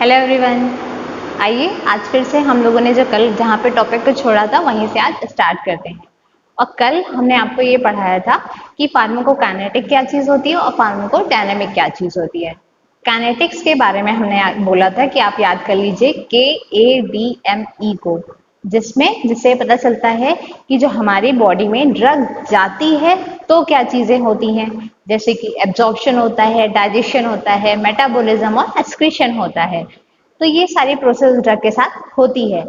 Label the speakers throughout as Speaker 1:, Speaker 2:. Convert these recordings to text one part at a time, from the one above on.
Speaker 1: Hello everyone. आइए आज फिर से हम लोगों ने जो कल जहाँ पे टॉपिक को छोड़ा था वहीं से आज स्टार्ट करते हैं। और कल हमने आपको ये पढ़ाया था कि फार्माकोकाइनेटिक क्या चीज़ होती है और फार्माकोडायनेमिक क्या चीज़ होती है। काइनेटिक्स के बारे में हमने बोला था कि आप याद कर लीजिए KADME को, जिससे पता चलता है कि जो हमारी बॉडी में ड्रग जाती है तो क्या चीजें होती हैं, जैसे कि एब्जॉर्प्शन होता है, डाइजेशन होता है, मेटाबॉलिज्म और एक्सक्रीशन होता है। तो ये सारी प्रोसेस ड्रग के साथ होती है।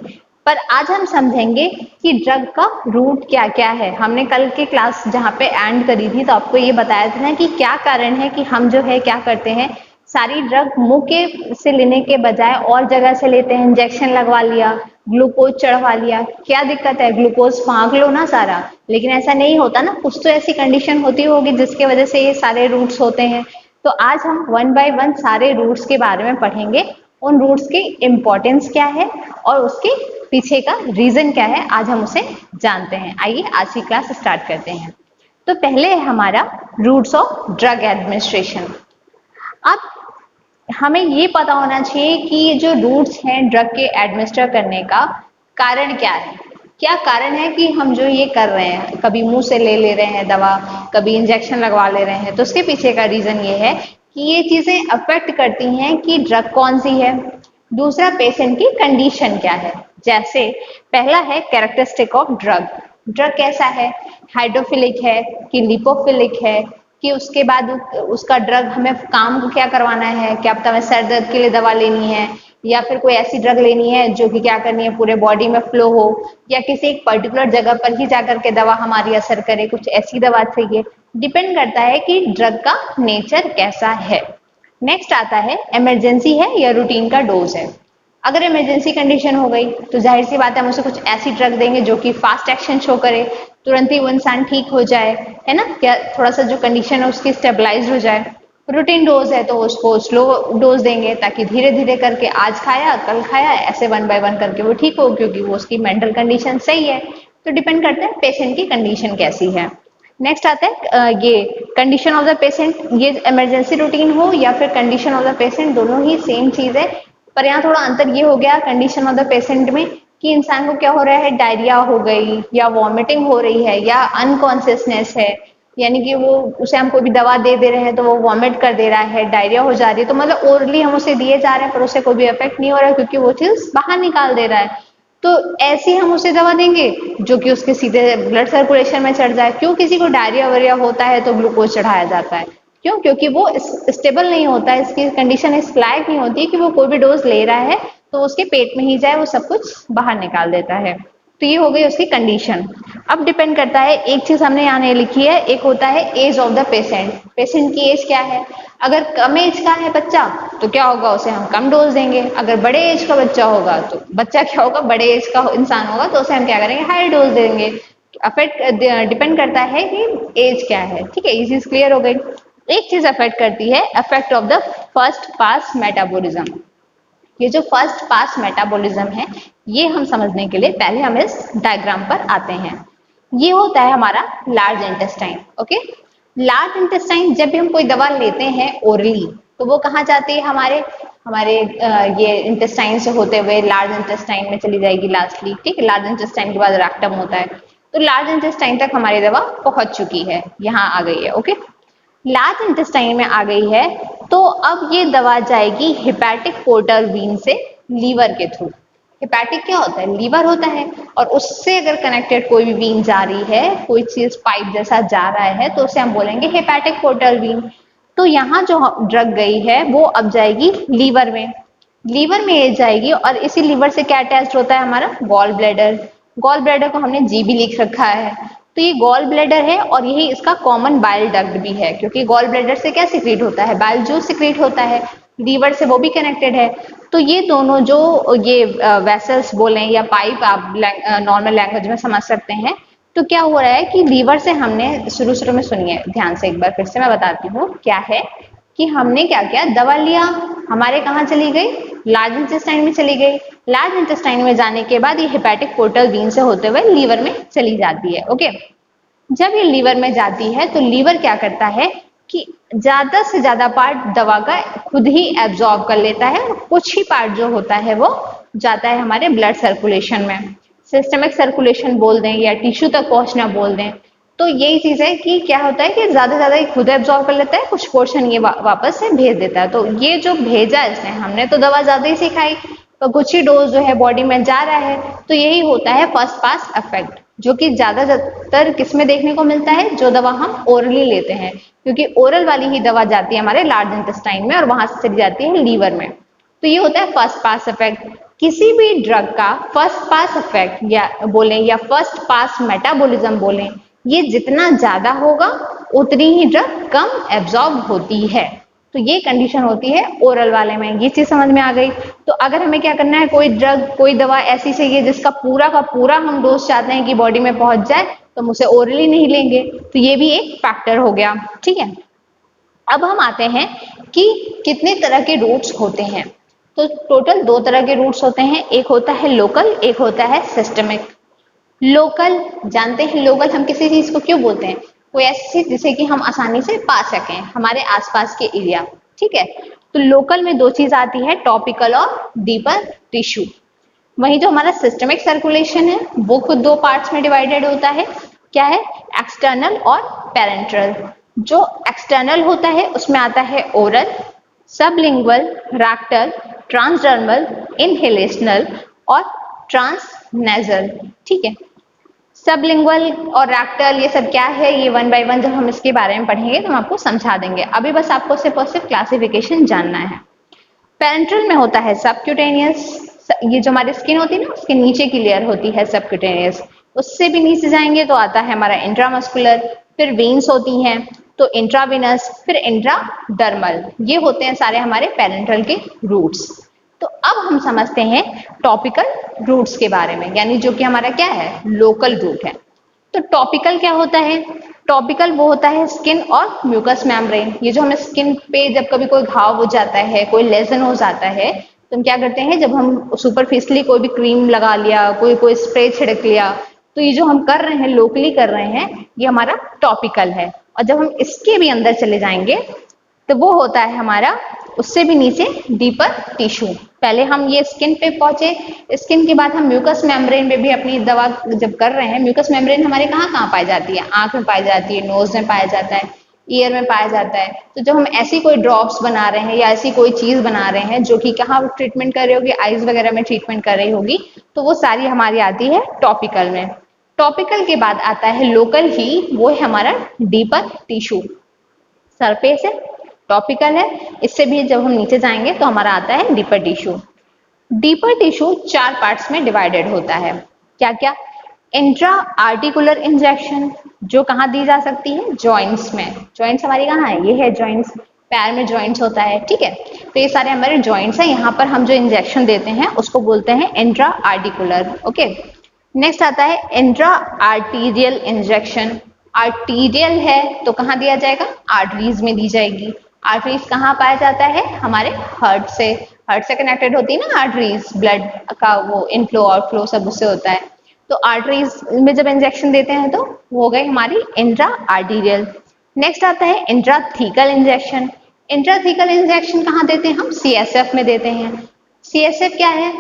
Speaker 1: पर आज हम समझेंगे कि ड्रग का रूट क्या क्या है। हमने कल की क्लास जहाँ पे एंड करी थी तो आपको ये बताया था ना कि क्या कारण है कि हम जो है क्या करते हैं, सारी ड्रग मुंह के से लेने के बजाय और जगह से लेते हैं। इंजेक्शन लगवा लिया, ग्लूकोज चढ़वा लिया, क्या दिक्कत है, ग्लूकोज फाँक लो ना सारा। लेकिन ऐसा नहीं होता ना, कुछ तो ऐसी कंडीशन होती होगी जिसके वजह से ये सारे रूट्स होते हैं। तो आज हम वन बाय वन सारे रूट्स के बारे में पढ़ेंगे, उन रूट्स की इम्पोर्टेंस क्या है और उसके पीछे का रीजन क्या है, आज हम उसे जानते हैं। आइए आज की क्लास स्टार्ट करते हैं। तो पहले है हमारा रूट्स ऑफ ड्रग एडमिनिस्ट्रेशन। अब हमें ये पता होना चाहिए कि ये जो रूट्स हैं ड्रग के एडमिनिस्टर करने का, कारण क्या है। क्या कारण है कि हम जो ये कर रहे हैं, कभी मुंह से ले रहे हैं दवा, कभी इंजेक्शन लगवा ले रहे हैं, तो उसके पीछे का रीजन ये है कि ये चीजें अफेक्ट करती हैं कि ड्रग कौन सी है। दूसरा, पेशेंट की कंडीशन क्या है। जैसे पहला है कैरेक्टरिस्टिक ऑफ ड्रग। ड्रग कैसा है, हाइड्रोफिलिक है कि लिपोफिलिक है, कि उसके बाद उसका ड्रग हमें काम को क्या करवाना है, क्या पता हमें सर दर्द के लिए दवा लेनी है या फिर कोई ऐसी ड्रग लेनी है जो कि क्या करनी है, पूरे बॉडी में फ्लो हो, या किसी एक पर्टिकुलर जगह पर ही जाकर के दवा हमारी असर करे, कुछ ऐसी दवा चाहिए। डिपेंड करता है कि ड्रग का नेचर कैसा है। नेक्स्ट आता है इमरजेंसी है या रूटीन का डोज है। अगर इमरजेंसी कंडीशन हो गई तो जाहिर सी बात है हम उसे कुछ ऐसी ड्रग देंगे जो कि फास्ट एक्शन शो करे, तुरंत ही वो इंसान ठीक हो जाए, है ना, क्या थोड़ा सा जो कंडीशन है उसकी स्टेबलाइज हो जाए। रूटीन डोज है तो उसको स्लो डोज देंगे ताकि धीरे धीरे करके आज खाया कल खाया ऐसे वन बाय वन करके वो ठीक हो, क्योंकि वो उसकी मेंटल कंडीशन सही है। तो डिपेंड करता है पेशेंट की कंडीशन कैसी है। नेक्स्ट आता है ये कंडीशन ऑफ द पेशेंट। ये इमरजेंसी रूटीन हो या फिर कंडीशन ऑफ द पेशेंट, दोनों ही सेम चीज है, पर यहाँ थोड़ा अंतर ये हो गया कंडीशन ऑफ द पेशेंट में कि इंसान को क्या हो रहा है, डायरिया हो गई या वॉमिटिंग हो रही है या अनकॉन्शियसनेस है, यानी कि वो उसे हम कोई भी दवा दे रहे हैं तो वो वॉमिट कर दे रहा है, डायरिया हो जा रही है, तो मतलब ओरली हम उसे दिए जा रहे हैं पर उसे कोई भी इफेक्ट नहीं हो रहा है क्योंकि वो चीज बाहर निकाल दे रहा है। तो ऐसे हम उसे दवा देंगे जो कि उसके सीधे ब्लड सर्कुलेशन में चढ़ जाए। क्यों किसी को डायरिया वरिया होता है तो ग्लूकोज चढ़ाया जाता है, क्यों, क्योंकि वो स्टेबल नहीं होता है, इसकी कंडीशन इस लायक नहीं होती कि वो कोई भी डोज ले रहा है तो उसके पेट में ही जाए, वो सब कुछ बाहर निकाल देता है। तो ये हो गई उसकी कंडीशन। अब डिपेंड करता है, एक चीज हमने यहाँ नहीं लिखी है, एक होता है age of the patient. Patient की एज क्या है, अगर कम एज का है बच्चा तो क्या होगा, उसे हम कम डोज देंगे। अगर बड़े एज का बच्चा होगा तो बच्चा क्या होगा, बड़े एज का इंसान होगा तो उसे हम क्या करेंगे, हाई डोज देंगे। अफेक्ट डिपेंड करता है कि एज क्या है। ठीक है, ये चीज क्लियर हो गई। एक चीज अफेक्ट करती है, effect of the first pass metabolism. ये जो फर्स्ट पास मेटाबॉलिज्म है ये हम समझने के लिए पहले हम इस डायग्राम पर आते हैं। ये होता है हमारा large intestine. Okay, large intestine जब भी हम कोई दवा लेते हैं ओरली तो वो कहाँ जाती है, हमारे हमारे ये इंटेस्टाइन से होते हुए लार्ज इंटेस्टाइन में चली जाएगी लास्टली। ठीक है, लार्ज इंटेस्टाइन के बाद रेक्टम होता है, तो लार्ज इंटेस्टाइन तक हमारी दवा पहुंच चुकी है, यहाँ आ गई है। ओके, लार्ज इंटेस्टाइन में आ गई है तो अब ये दवा जाएगी हेपेटिक पोर्टल वीन से लीवर के थ्रू। हेपेटिक क्या होता है, लीवर होता है, और उससे अगर कनेक्टेड कोई भी वीन जा रही है, कोई चीज पाइप जैसा जा रहा है तो उसे हम बोलेंगे हेपेटिक पोर्टल वीन। तो यहाँ जो ड्रग गई है वो अब जाएगी लीवर में। लीवर में ये जाएगी और इसी लीवर से क्या अटैच होता है, हमारा गॉल ब्लैडर। गॉल ब्लैडर को हमने जी भी लिख रखा है, तो ये गॉल ब्लैडर है और यही इसका कॉमन बाइल डक्ट भी है, क्योंकि गॉल ब्लैडर से क्या सिक्रीट होता है, बाइल जूस सिक्रीट होता है, लीवर से वो भी कनेक्टेड है। तो ये दोनों जो ये वेसल्स बोलें या पाइप, आप नॉर्मल लैंग्वेज में समझ सकते हैं। तो क्या हो रहा है कि लीवर से हमने शुरू शुरू में, सुनिए ध्यान से एक बार फिर से मैं बताती हूँ क्या है, कि हमने क्या किया, दवा लिया, हमारे कहाँ चली गई, लार्ज इंटेस्टाइन में चली गई। लार्ज इंटेस्टाइन में जाने के बाद ये हेपेटिक पोर्टल वीन से होते हुए लीवर में चली जाती है। ओके, जब ये लीवर में जाती है तो लीवर क्या करता है कि ज्यादा से ज्यादा पार्ट दवा का खुद ही एब्जॉर्ब कर लेता है और कुछ ही पार्ट जो होता है वो जाता है हमारे ब्लड सर्कुलेशन में, सिस्टमिक सर्कुलेशन बोल दें या टिश्यू तक पहुंचना बोल दें। तो यही चीज है कि क्या होता है कि ज्यादा ज्यादा ये खुद एब्जॉर्ब कर लेता है, कुछ पोर्शन ये वापस से भेज देता है। तो ये जो भेजा इसने, हमने तो दवा ज्यादा ही सी खाई तो कुछ ही डोज जो है बॉडी में जा रहा है। तो यही होता है फर्स्ट पास इफेक्ट, जो कि ज्यादातर किसमें देखने को मिलता है, जो दवा हम ओरली लेते हैं, क्योंकि ओरल वाली ही दवा जाती है हमारे लार्ज इंटेस्टाइन में और वहां से चली जाती है लीवर में। तो ये होता है फर्स्ट पास इफेक्ट। किसी भी ड्रग का फर्स्ट पास इफेक्ट या बोलें या फर्स्ट पास मेटाबॉलिज्म बोलें, ये जितना ज्यादा होगा उतनी ही ड्रग कम एब्जॉर्ब होती है। तो ये कंडीशन होती है ओरल वाले में। ये चीज समझ में आ गई। तो अगर हमें क्या करना है, कोई ड्रग कोई दवा ऐसी चाहिए जिसका पूरा का पूरा हम डोज चाहते हैं कि बॉडी में पहुंच जाए, तो हम उसे ओरली नहीं लेंगे। तो ये भी एक फैक्टर हो गया। ठीक है, अब हम आते हैं कि कितने तरह के रूट्स होते हैं। तो टोटल 2 तरह के रूट्स होते हैं, एक होता है लोकल, एक होता है सिस्टमिक। लोकल जानते हैं, लोकल हम किसी चीज को क्यों बोलते हैं, कोई ऐसी चीज जिसे कि हम आसानी से पा सकें, हमारे आसपास के एरिया। ठीक है, तो लोकल में 2 चीज आती है, टॉपिकल और डीपर टिश्यू। वहीं जो हमारा सिस्टमिक सर्कुलेशन है वो खुद 2 पार्ट्स में डिवाइडेड होता है। क्या है, एक्सटर्नल और पेरेंट्रल। जो एक्सटर्नल होता है उसमें आता है oral, sublingual, rectal, transdermal, inhalational और ट्रांसनेजल। ठीक है, सबलिंगुअल और रैक्टल ये सब क्या है, ये 1 बाय 1 जब हम इसके बारे में पढ़ेंगे तो हम आपको समझा देंगे। अभी बस आपको सिर्फ और सिर्फ क्लासिफिकेशन जानना है। पेरेंट्रल में होता है सबक्यूटेनियस, ये जो हमारी स्किन होती है ना उसके नीचे की लेयर होती है सबक्यूटेनियस। उससे भी नीचे जाएंगे तो आता है हमारा इंट्रामस्कुलर, फिर वेन्स होती हैं तो इंट्रावेनस, फिर इंट्राडर्मल। ये होते हैं सारे हमारे पेरेंट्रल के रूट्स। तो अब हम समझते हैं टॉपिकल रूट्स के बारे में, यानी जो कि हमारा क्या है, लोकल रूट है। तो टॉपिकल क्या होता है, टॉपिकल वो होता है स्किन और म्यूकस मेम्ब्रेन। ये जो हमें स्किन पे जब कभी कोई घाव हो जाता है, कोई लेजन हो जाता है, तो हम क्या करते हैं, जब हम सुपरफिशियली कोई भी क्रीम लगा लिया, कोई कोई स्प्रे छिड़क लिया, तो ये जो हम कर रहे हैं, लोकली कर रहे हैं, ये हमारा टॉपिकल है। और जब हम इसके भी अंदर चले जाएंगे तो वो होता है हमारा उससे भी नीचे डीपर टिश्यू। पहले हम ये स्किन पे पहुंचे, स्किन के बाद हम म्यूकस मेम्ब्रेन पे भी अपनी दवा जब कर रहे हैं। म्यूकस मेम्ब्रेन हमारे कहाँ कहाँ पाई जाती है, आंख में पाई जाती है, नोज में पाया जाता है, ईयर में पाया जाता है। तो जब हम ऐसी कोई ड्रॉप्स बना रहे हैं या ऐसी कोई चीज बना रहे हैं जो कि कहाँ ट्रीटमेंट कर रही होगी, आईज वगैरह में ट्रीटमेंट कर रही होगी, तो वो सारी हमारी आती है टॉपिकल में। टॉपिकल के बाद आता है लोकल ही, वो है हमारा डीपर टिश्यू। सरफेस है, टॉपिकल है, इससे भी जब हम नीचे जाएंगे तो हमारा आता है deeper tissue. Deeper tissue 4 parts में डिवाइडेड होता है। क्या क्या, इंट्रा आर्टिकुलर इंजेक्शन, जो कहाँ दी जा सकती है, जॉइंट्स में। जॉइंट्स हमारी कहाँ है, ये है जॉइंट्स, पैर में जॉइंट्स होता है। ठीक है, तो ये सारे हमारे जॉइंट्स हैं, यहाँ पर हम जो इंजेक्शन देते हैं उसको बोलते हैं इंट्रा आर्टिकुलर। ओके, नेक्स्ट आता है इंट्रा आर्टीरियल इंजेक्शन। आर्टीरियल है तो कहाँ दिया जाएगा, आर्टरीज में दी जाएगी। आर्टरीज कहाँ पाया जाता है, हमारे हार्ट से, हार्ट से कनेक्टेड होती है ना आर्टरीज, ब्लड का वो इनफ्लो आउटफ्लो सब उससे होता है। तो आर्टरीज में जब इंजेक्शन देते हैं तो वो हो गई हमारी इंट्रा आर्टीरियल। नेक्स्ट आता है इंट्राथीकल इंजेक्शन। इंट्राथीकल इंजेक्शन कहाँ देते हैं हम, सीएसएफ में देते हैं। सीएसएफ क्या है,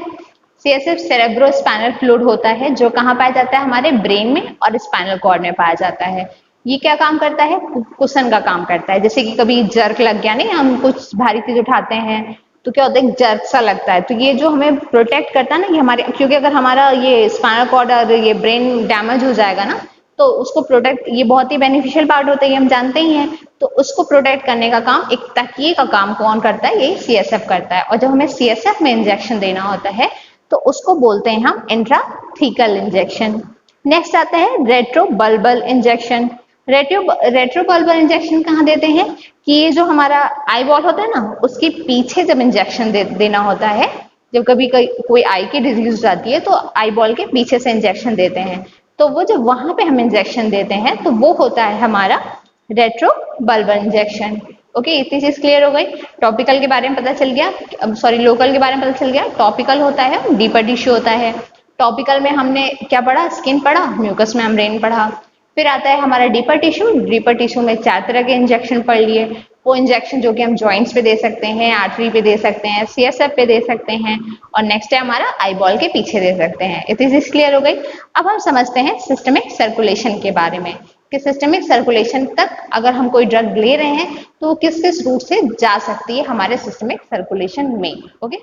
Speaker 1: सीएसएफ सेरेब्रो स्पाइनल फ्लूइड होता है, जो कहाँ पाया जाता है, हमारे ब्रेन में और स्पाइनल कॉर्ड में पाया जाता है। ये क्या काम करता है, कुशन का काम करता है। जैसे कि कभी जर्क लग गया, नहीं हम कुछ भारी चीज उठाते हैं तो क्या होता है, जर्क सा लगता है, तो ये जो हमें प्रोटेक्ट करता है ना, ये हमारे, क्योंकि अगर हमारा ये स्पाइनल कॉर्ड और ये ब्रेन डैमेज हो जाएगा ना, तो उसको प्रोटेक्ट, ये बहुत ही बेनिफिशियल पार्ट होता है, ये हम जानते ही हैं। तो उसको प्रोटेक्ट करने का काम, एक तकिए का काम कौन करता है, ये सीएसएफ करता है। और जब हमें सीएसएफ में इंजेक्शन देना होता है तो उसको बोलते हैं हम इंट्राथीकल इंजेक्शन। नेक्स्ट आता है रेट्रोबल्बल इंजेक्शन। रेट्रोबल्बल इंजेक्शन कहाँ देते हैं, कि ये जो हमारा आई बॉल होता है ना, उसके पीछे जब इंजेक्शन देना होता है, जब कभी कोई आई की डिजीज जाती है तो आई बॉल के पीछे से इंजेक्शन देते हैं, तो वो जब वहां पे हम इंजेक्शन देते हैं तो वो होता है हमारा रेट्रोबल्बल इंजेक्शन। ओके, इतनी चीज क्लियर हो गई। टॉपिकल के बारे में पता चल गया, सॉरी लोकल के बारे में पता चल गया। टॉपिकल होता है, डीपर टिश्यू होता है। टॉपिकल में हमने क्या पढ़ा, स्किन पढ़ा, म्यूकस मेम्ब्रेन पढ़ा। फिर आता है हमारा डीपर टिश्यू। डीपर टिश्यू में 4 तरह के इंजेक्शन पढ़ लिए, वो इंजेक्शन जो कि हम जॉइंट्स पे दे सकते हैं, आर्टरी पे दे सकते हैं, सीएसएफ पे दे सकते हैं, और नेक्स्ट है हमारा आई बॉल के पीछे दे सकते हैं। इतनी चीज क्लियर हो गई। अब हम समझते हैं सिस्टमिक सर्कुलेशन के बारे में कि सिस्टमिक सर्कुलेशन तक अगर हम कोई ड्रग ले रहे हैं तो वो किस किस रूट से जा सकती है हमारे सिस्टमिक सर्कुलेशन में। ओके,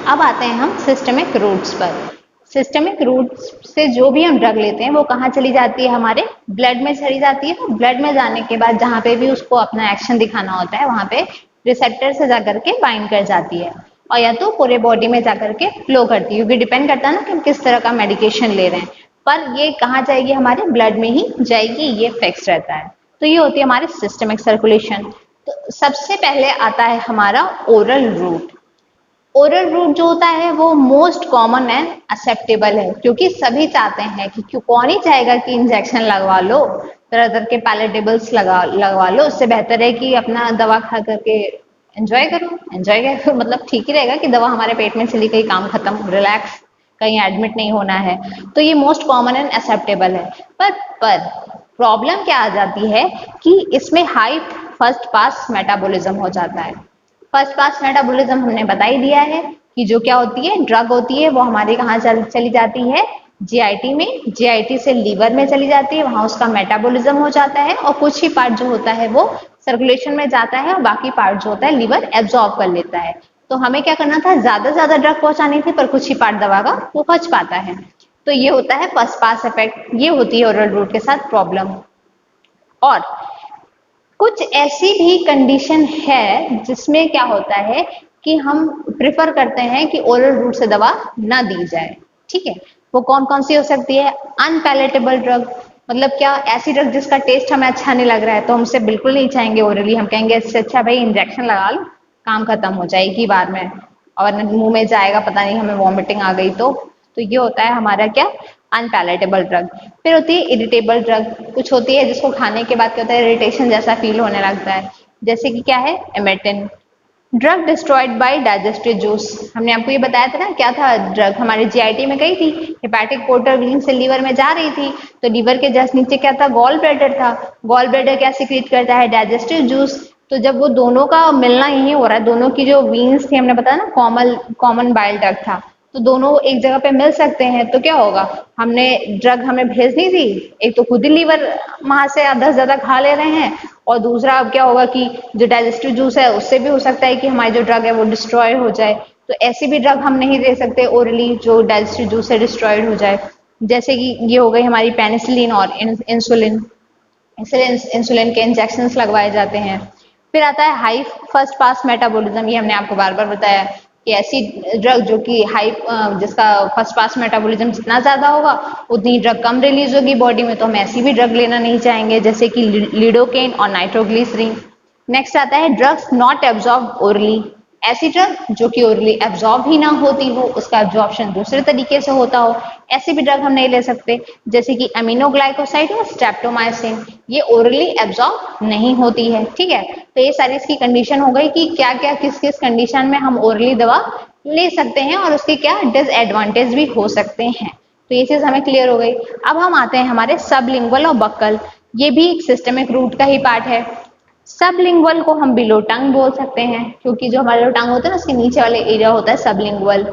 Speaker 1: अब आते हैं हम सिस्टमिक रूट्स पर। सिस्टमिक रूट्स से जो भी हम ड्रग लेते हैं वो कहाँ चली जाती है, हमारे ब्लड में चली जाती है। तो ब्लड में जाने के बाद जहाँ पे भी उसको अपना एक्शन दिखाना होता है वहां पे रिसेप्टर से जाकर के बाइंड कर जाती है, और या तो पूरे बॉडी में जाकर के फ्लो करती है, क्योंकि डिपेंड करता है ना कि हम किस तरह का मेडिकेशन ले रहे हैं। पर ये कहाँ जाएगी, हमारे ब्लड में ही जाएगी, ये फिक्स रहता है। तो ये होती है हमारी सिस्टमिक सर्कुलेशन। तो सबसे पहले आता है हमारा ओरल रूट। ओरल रूट जो होता है वो मोस्ट कॉमन एंड एक्सेप्टेबल है, क्योंकि सभी चाहते हैं कि क्यों, कौन ही चाहेगा कि इंजेक्शन लगवा लो, तरह तरह के पैलेटेबल्स लगवा लो। उससे बेहतर है कि अपना दवा खा करके एंजॉय करो। एंजॉय करो मतलब ठीक ही रहेगा कि दवा हमारे पेट में चली गई, काम खत्म, रिलैक्स, कहीं एडमिट नहीं होना है। तो ये मोस्ट कॉमन एंड एक्सेप्टेबल है। पर प्रॉब्लम क्या आ जाती है कि इसमें हाई फर्स्ट पास मेटाबॉलिज्म हो जाता है। फर्स्ट पास मेटाबॉलिज्म हमने बता ही दिया है कि जो क्या होती है, ड्रग होती है, वो हमारे कहाँ चली जाती है, जीआईटी में। जीआईटी से लीवर में चली जाती है, वहां उसका मेटाबॉलिज्म हो जाता है, और कुछ ही पार्ट जो होता है वो सर्कुलेशन में जाता है, और बाकी पार्ट जो होता है लीवर एब्जॉर्ब कर लेता है। तो हमें क्या करना था, ज्यादा ज्यादा ड्रग पहुंचानी थी, पर कुछ ही पार्ट दवा का वो बच पाता है। तो ये होता है फर्स्ट पास इफेक्ट, ये होती है ओरल रूट के साथ प्रॉब्लम। और कुछ ऐसी भी कंडीशन है जिसमें क्या होता है कि हम प्रिफर करते हैं कि ओरल रूट से दवा ना दी जाए। ठीक है, वो कौन कौन सी हो सकती है, अनपैलेटेबल ड्रग, मतलब क्या, ऐसी ड्रग जिसका टेस्ट हमें अच्छा नहीं लग रहा है तो हम उसे बिल्कुल नहीं चाहेंगे ओरली, हम कहेंगे इससे अच्छा भाई इंजेक्शन लगा लो, काम खत्म हो जाएगी बार में, और मुंह में जाएगा, पता नहीं हमें वॉमिटिंग आ गई तो ये होता है हमारा क्या, अनपैलेटेबल ड्रग। फिर होती है इरिटेबल ड्रग, कुछ होती है जिसको खाने के बाद क्या होता है, इरिटेशन जैसा फील होने लगता है, जैसे कि क्या है, एमेटिन। Drug destroyed by digestive juice, हमने आपको ये बताया था ना, क्या था, ड्रग हमारे जीआईटी में गई थी, हेपेटिक पोर्टर वेन से लीवर में जा रही थी, तो लीवर के जस्ट नीचे क्या था, गॉल ब्लैडर था। गॉल ब्लैडर क्या सीक्रेट करता है, डाइजेस्टिव जूस। तो जब वो दोनों का मिलना यही हो रहा है, दोनों की जो वीन्स थी, हमने बताया ना कॉमन कॉमन बाइल डक्ट था, तो दोनों एक जगह पे मिल सकते हैं, तो क्या होगा, हमने ड्रग हमें भेजनी थी, एक तो खुद ही लीवर वहां से आधा से ज्यादा खा ले रहे हैं, और दूसरा अब क्या होगा कि जो डाइजेस्टिव जूस है उससे भी हो सकता है कि हमारी जो ड्रग है वो डिस्ट्रॉय हो जाए। तो ऐसी भी ड्रग हम नहीं दे सकते ओरली जो डाइजेस्टिव जूस से डिस्ट्रॉयड हो जाए। जैसे कि ये हो गई हमारी पेनिसिलिन और इंसुलिन, इसलिए इंसुलिन के इंजेक्शन लगवाए जाते हैं। फिर आता है हाई फर्स्ट पास मेटाबॉलिज्म, ये हमने आपको बार बार बताया कि ऐसी ड्रग जो कि हाई, जिसका फर्स्ट पास मेटाबॉलिज्म जितना ज्यादा होगा उतनी ड्रग कम रिलीज होगी बॉडी में, तो हम ऐसी भी ड्रग लेना नहीं चाहेंगे, जैसे कि लिडोकेन और नाइट्रोग्लिसरीन। नेक्स्ट आता है ड्रग्स नॉट एब्जॉर्ब ओरली, ऐसी ड्रग जो कि ओरली एब्जॉर्ब ही ना होती हो, उसका एब्जॉर्प्शन दूसरे तरीके से होता हो, ऐसी भी ड्रग हम नहीं ले सकते, जैसे कि अमीनोग्लाइकोसाइड और स्ट्रेप्टोमाइसिन, ये ओरली एब्जॉर्ब नहीं होती है। ठीक है, तो ये सारी इसकी कंडीशन हो गई कि क्या क्या किस किस कंडीशन में हम ओरली दवा ले सकते हैं, और उसके क्या डिसएडवांटेज भी हो सकते हैं। तो ये चीज हमें क्लियर हो गई। अब हम आते हैं हमारे सबलिंगुअल और बक्कल, ये भी एक सिस्टमिक रूट का ही पार्ट है। सबलिंगुअल को हम बिलो टंग बोल सकते हैं, क्योंकि जो हमारा टंग होता है ना उसके नीचे वाले एरिया होता है सबलिंगुअल।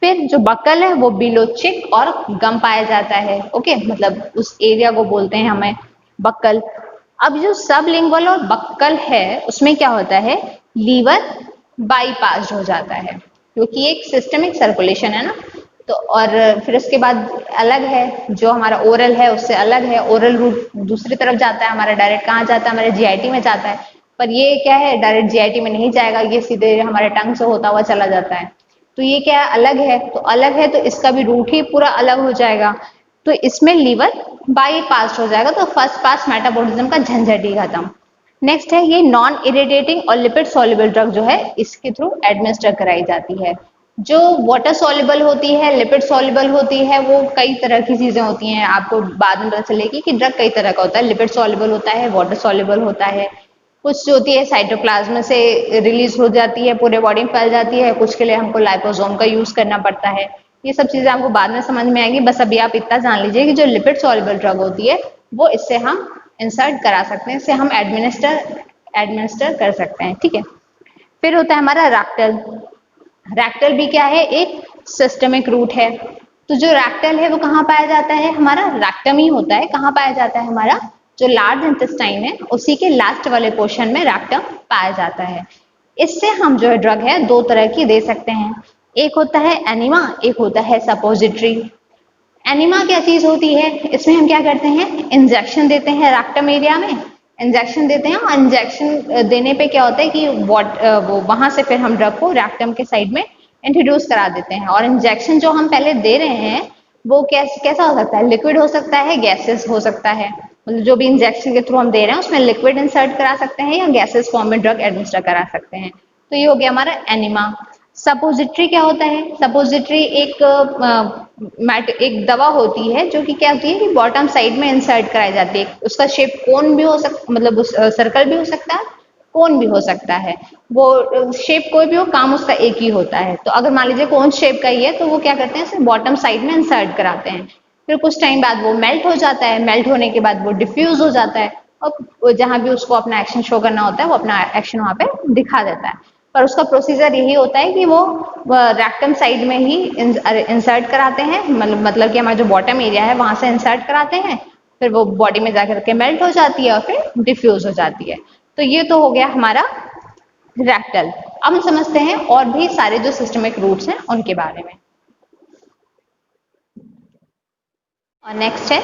Speaker 1: फिर जो बक्कल है वो बिलो चिक और गम पाया जाता है। ओके, मतलब उस एरिया को बोलते हैं हमें बक्कल। अब जो सबलिंगुअल और बक्कल है उसमें क्या होता है, लीवर बाईपास हो जाता है, क्योंकि एक सिस्टमिक सर्कुलेशन है ना। तो और फिर उसके बाद अलग है, जो हमारा ओरल है उससे अलग है, ओरल रूट दूसरी तरफ जाता है हमारा, डायरेक्ट कहाँ जाता है, हमारे जीआईटी में जाता है। पर ये क्या है, डायरेक्ट जीआईटी में नहीं जाएगा, ये सीधे हमारे टंग से होता हुआ चला जाता है। तो ये क्या है, अलग है, तो अलग है तो इसका भी रूट ही पूरा अलग हो जाएगा। तो इसमें लीवर बाईपास हो जाएगा, तो फर्स्ट पास मेटाबॉलिज्म का झंझट ही खत्म। नेक्स्ट है ये नॉन इरिटेटिंग और लिपिड सॉल्युबल ड्रग जो है इसके थ्रू एडमिनिस्टर कराई जाती है। जो वाटर सॉल्युबल होती है, लिपिड सॉल्युबल होती है, वो कई तरह की चीजें होती हैं, आपको बाद में पता चलेगी कि ड्रग कई तरह का होता है, लिपिड सॉल्युबल होता है, वाटर सॉल्युबल होता है, कुछ जो होती है साइटोप्लाज्म से रिलीज हो जाती है, पूरे बॉडी में फैल जाती है, कुछ के लिए हमको लाइपोसोम का यूज करना पड़ता है। ये सब चीजें आपको बाद में समझ में आएगी, बस अभी आप इतना जान लीजिए कि जो लिपिड सॉल्युबल ड्रग होती है वो इससे हम इंसर्ट करा सकते हैं, इसे हम एडमिनिस्टर कर सकते हैं, ठीक है। फिर होता है हमारा रैक्टल। रैक्टल भी क्या है, एक सिस्टमिक रूट है। तो जो रैक्टल है वो कहाँ पाया जाता है, हमारा रैक्टम ही होता है। कहाँ पाया जाता है, हमारा जो लार्ज इंटेस्टाइन है उसी के लास्ट वाले पोर्शन में रैक्टम पाया जाता है। इससे हम जो है ड्रग है दो तरह की दे सकते हैं, एक होता है एनिमा, एक होता है सपोजिटरी। एनिमा क्या चीज होती है, इसमें हम क्या करते हैं, इंजेक्शन देते हैं रैक्टम एरिया में, इंजेक्शन देते हैं, और इंजेक्शन देने पे क्या होता है कि वो वहां से फिर हम ड्रग को रैक्टम के साइड में इंट्रोड्यूस करा देते हैं। और इंजेक्शन जो हम पहले दे रहे हैं वो कैसा हो सकता है, लिक्विड हो सकता है, गैसेस हो सकता है। मतलब जो भी इंजेक्शन के थ्रू हम दे रहे हैं उसमें लिक्विड इंसर्ट करा सकते हैं या गैसेस फॉर्म में ड्रग एडमिनिस्टर करा सकते हैं। तो ये हो गया हमारा एनिमा। सपोजिटरी क्या होता है, सपोजिटरी एक दवा होती है जो कि क्या होती है कि बॉटम साइड में इंसर्ट कराई जाती है। उसका शेप कोन भी हो सकता, मतलब सर्कल भी हो सकता है, कोन भी हो सकता है। वो शेप कोई भी हो, काम उसका एक ही होता है। तो अगर मान लीजिए कोन शेप का ही है तो वो क्या करते हैं, उसे बॉटम साइड में इंसर्ट कराते हैं। फिर कुछ टाइम बाद वो मेल्ट हो जाता है, मेल्ट होने के बाद वो डिफ्यूज हो जाता है, और जहां भी उसको अपना एक्शन शो करना होता है वो अपना एक्शन वहां पे दिखा देता है। पर उसका प्रोसीजर यही होता है कि वो रैक्टम साइड में ही इंसर्ट कराते हैं, मतलब कि हमारा जो बॉटम एरिया है वहां से इंसर्ट कराते हैं, फिर वो बॉडी में जाकर के मेल्ट हो जाती है और फिर डिफ्यूज हो जाती है। तो ये तो हो गया हमारा रैक्टल। अब हम समझते हैं और भी सारे जो सिस्टमिक रूट्स हैं उनके बारे में। और नेक्स्ट है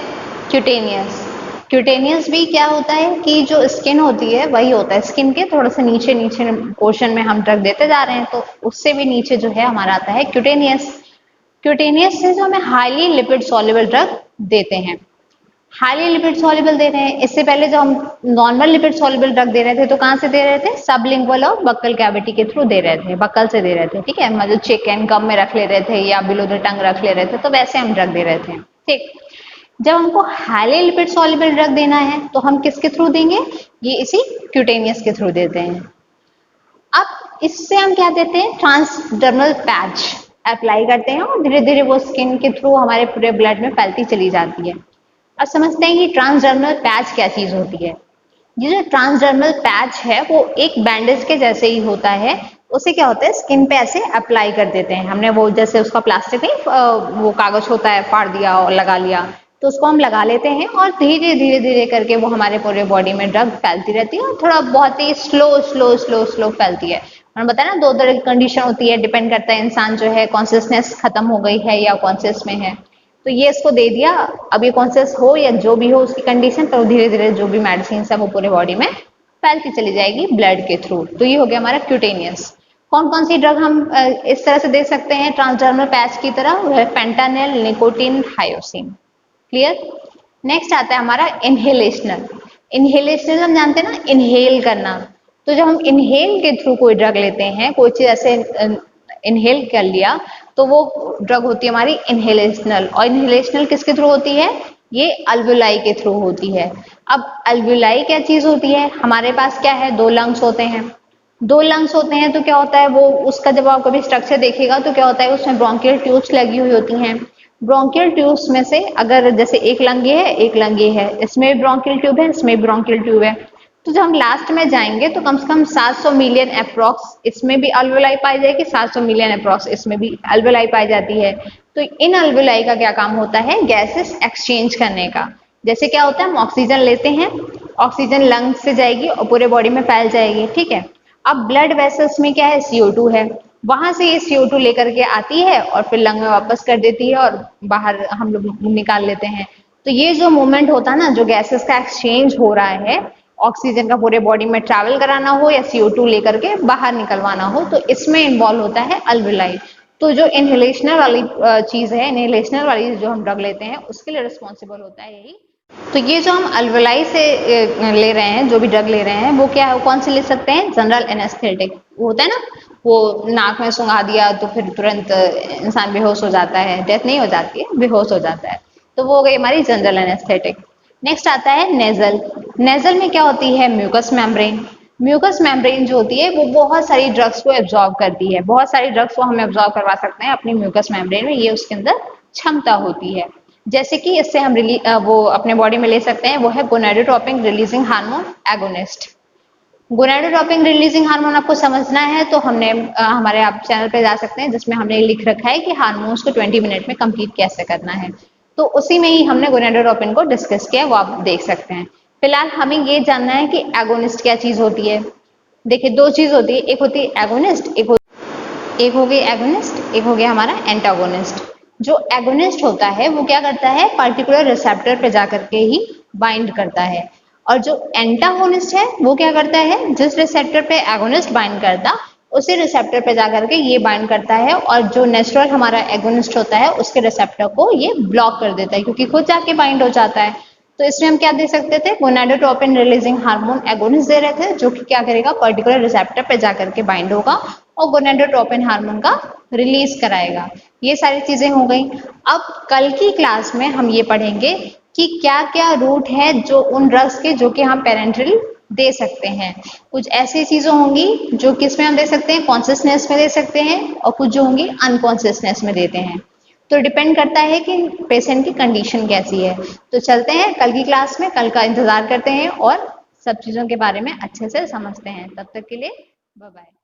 Speaker 1: क्यूटेनियस। क्यूटेनियस भी क्या होता है कि जो स्किन होती है वही होता है, स्किन के थोड़ा सा नीचे नीचे पोर्शन में हम ड्रग देते जा रहे हैं, तो उससे भी नीचे जो है हमारा आता है क्यूटेनियस। क्यूटेनियस से जो हमें हाईली लिपिड सॉल्युबल ड्रग देते हैं, हाईली लिपिड सॉल्युबल दे रहे हैं। इससे पहले जब हम नॉर्मल लिपिड सॉल्युबल ड्रग दे रहे थे तो कहाँ से दे रहे थे, सबलिंगुअल और बक्कल कैविटी के थ्रू दे रहे थे, बक्कल से दे रहे थे, ठीक है। मतलब चिकन गम में रख ले रहे थे या बिलो द टंग रख ले रहे थे, तो वैसे हम ड्रग दे रहे थे, ठीक। जब हमको हाईली लिपिड सॉल्युबल ड्रग देना है तो हम किसके थ्रू देंगे, ये इसी क्यूटेनियस के थ्रू देते हैं। अब इससे हम क्या देते हैं, ट्रांसडर्मल पैच अप्लाई करते हैं और धीरे धीरे वो स्किन के थ्रू हमारे पूरे ब्लड में फैलती चली जाती है। अब समझते हैं कि ट्रांसडर्मल पैच क्या चीज होती है। ये जो ट्रांसडर्मल पैच है वो एक बैंडेज के जैसे ही होता है। उसे क्या होता है, स्किन पे ऐसे अप्लाई कर देते हैं, हमने वो जैसे उसका प्लास्टिक नहीं वो कागज होता है फाड़ दिया और लगा लिया, तो उसको हम लगा लेते हैं और धीरे धीरे धीरे करके वो हमारे पूरे बॉडी में ड्रग फैलती रहती है, और थोड़ा बहुत ही स्लो स्लो स्लो स्लो फैलती है। मैंने बताया ना दो तरह की कंडीशन होती है, डिपेंड करता है इंसान जो है कॉन्शियसनेस खत्म हो गई है या कॉन्शियस में है। तो ये इसको दे दिया, अब ये कॉन्शियस हो या जो भी हो उसकी कंडीशन, तो धीरे धीरे जो भी मेडिसिन है वो पूरे बॉडी में फैलती चली जाएगी ब्लड के थ्रू। तो ये हो गया हमारा क्यूटेनियस। कौन कौन सी ड्रग हम इस तरह से दे सकते हैं ट्रांसडर्मल पैच की तरह, वो है fentanyl, nicotine, hyoscine. Clear. Next आता है हमारा इनहेलेशनल। इनहेलेशनल हम जानते हैं ना, इनहेल करना। तो जब हम इनहेल के थ्रू कोई ड्रग लेते हैं, कोई चीज ऐसे इनहेल कर लिया, तो वो ड्रग होती है हमारी इनहेलेशनल। और इनहेलेशनल किसके थ्रू होती है, ये अल्वुलाई के थ्रू होती है। अब अल्वुलाई क्या चीज होती है, हमारे पास क्या है, दो लंग्स होते हैं। दो लंग्स होते हैं तो क्या होता है, वो उसका जब आप कभी स्ट्रक्चर देखिएगा तो क्या होता है, उसमें ब्रोंकियल ट्यूब्स लगी हुई होती हैं। ब्रोंकियल ट्यूब्स में से अगर जैसे एक लंग ये है, एक लंग ये है, इसमें भी ब्रोंकियल ट्यूब है, इसमें भी ब्रोंकियल ट्यूब है। तो जब हम लास्ट में जाएंगे तो कम से कम 700 मिलियन अप्रॉक्स इसमें भी अल्वुलाई पाई जाएगी, 700 मिलियन अप्रॉक्स इसमें भी अल्वुलाई पाई जाती है। तो इन अल्वुलाई का क्या काम होता है, गैसेस एक्सचेंज करने का। जैसे क्या होता है, हम ऑक्सीजन लेते हैं, ऑक्सीजन लंग से जाएगी और पूरे बॉडी में फैल जाएगी, ठीक है। अब ब्लड वेसल्स में क्या है, CO2 है, वहां से ये CO2 लेकर के आती है और फिर लंग में वापस कर देती है और बाहर हम लोग निकाल लेते हैं। तो ये जो मूवमेंट होता है ना, जो गैसेस का एक्सचेंज हो रहा है, ऑक्सीजन का पूरे बॉडी में ट्रैवल कराना हो या CO2 लेकर के बाहर निकलवाना हो, तो इसमें इन्वॉल्व होता है अल्वुलाई। तो जो इनहेलेशनल वाली चीज है, इनहेलेशनल वाली जो हम ड्रग लेते हैं उसके लिए रिस्पॉन्सिबल होता है यही। तो ये जो हम अल्वुलाई से ले रहे हैं, जो भी ड्रग ले रहे हैं, वो क्या है, कौन से ले सकते हैं, जनरल एनेस्थेटिक। वो होता है ना, वो नाक में सुंघा दिया तो फिर तुरंत इंसान बेहोश हो जाता है, डेथ नहीं हो जाती है, बेहोश हो जाता है। तो वो हो गई हमारी जनरल एनेस्थेटिक। नेक्स्ट आता है नेजल। नेजल में क्या होती है, म्यूकस मेम्ब्रेन। म्यूकस मेम्ब्रेन जो होती है वो बहुत सारी ड्रग्स को एब्जॉर्ब करती है, बहुत सारी ड्रग्स को हम एब्जॉर्ब करवा सकते हैं अपनी म्यूकस मेम्ब्रेन में, ये उसके अंदर क्षमता होती है। जैसे कि इससे हम वो अपने बॉडी में ले सकते हैं, वो है gonadotropin releasing hormone agonist. Gonadotropin releasing hormone आपको समझना है तो हमने हमारे आप चैनल पे जा सकते हैं, जिसमें हमने लिख रखा है कि हार्मोन्स को 20 मिनट में कंप्लीट कैसे करना है, तो उसी में ही हमने गोनाडोट्रोपिन को डिस्कस किया, वो आप देख सकते हैं। फिलहाल हमें ये जानना है कि एगोनिस्ट क्या चीज होती है। देखिए दो चीज होती है, एक होती है एगोनिस्ट, एक हो गई एगोनिस्ट, एक हो गया हमारा एंटागोनिस्ट। जो एगोनिस्ट होता है वो क्या करता है, पर्टिकुलर रिसेप्टर पे जाकर के ही बाइंड करता है, और जो एंटागोनिस्ट है वो क्या करता है, जिस रिसेप्टर पे एगोनिस्ट बाइंड करता उसी रिसेप्टर पे जाकर के ये बाइंड करता है, और जो नेचुरल हमारा एगोनिस्ट होता है उसके रिसेप्टर को ये ब्लॉक कर देता है, क्योंकि खुद जाके बाइंड हो जाता है। तो इसमें हम क्या दे सकते थे, गोनाडोट्रोपिन रिलीजिंग हार्मोन एगोनिस्ट दे रहे थे, जो कि क्या करेगा, पर्टिकुलर रिसेप्टर पे जाकर के बाइंड होगा और गोनाडोट्रोपिन हार्मोन का रिलीज कराएगा। ये सारी चीजें हो गई। अब कल की क्लास में हम ये पढ़ेंगे कि क्या क्या रूट है जो उन ड्रग्स के जो कि हम पेरेंटरल दे सकते हैं। कुछ ऐसी चीजें होंगी जो किसमें हम दे सकते हैं, कॉन्शियसनेस में दे सकते हैं, और कुछ जो होंगी अनकॉन्शियसनेस में देते हैं। तो डिपेंड करता है कि पेशेंट की कंडीशन कैसी है। तो चलते हैं कल की क्लास में, कल का इंतजार करते हैं और सब चीजों के बारे में अच्छे से समझते हैं। तब तक के लिए बाय बाय।